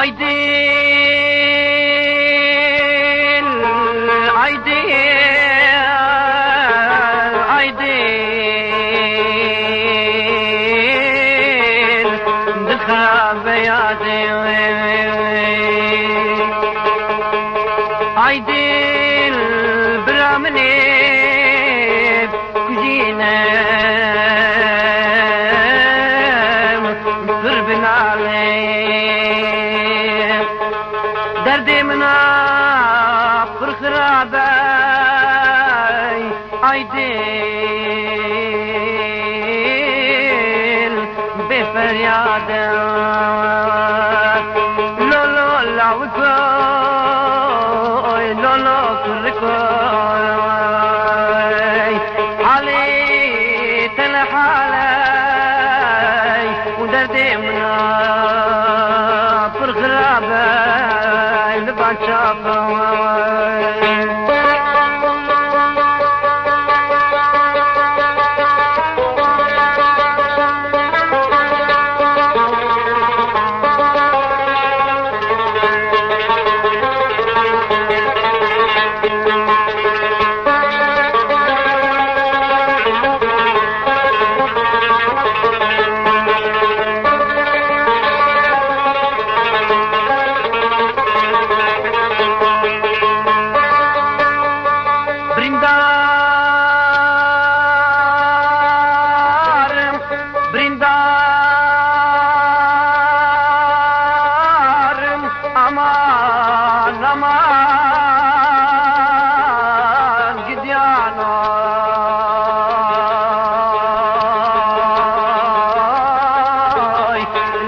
عيدين عيدين عيدين دخل بيادي عيدين برامني كزينة ضربنا عليه دردي منا فرخرابي عيدين بفرياد لو لو لعوكوي لو لو كركوي علي تلحالي ودردي منا فرخرابي لبان شافوي aman aman gidiano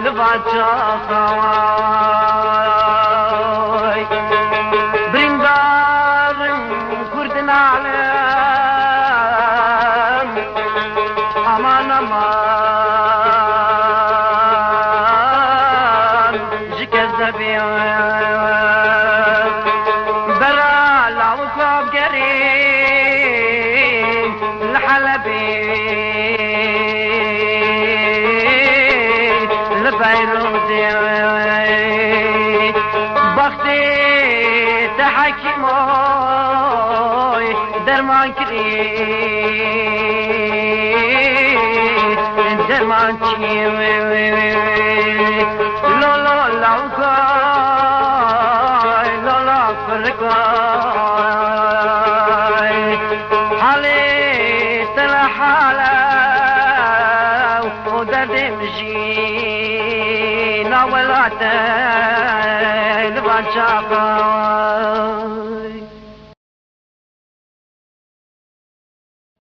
lvaçahay brindarım kurdun alem aman aman jikezabi بيروتي بختي تحكموي درمان كري درمان كري لو لو لاوكاي لو لا فرقاي حالي تلحالة ودردي مجي ولا تلبى شافا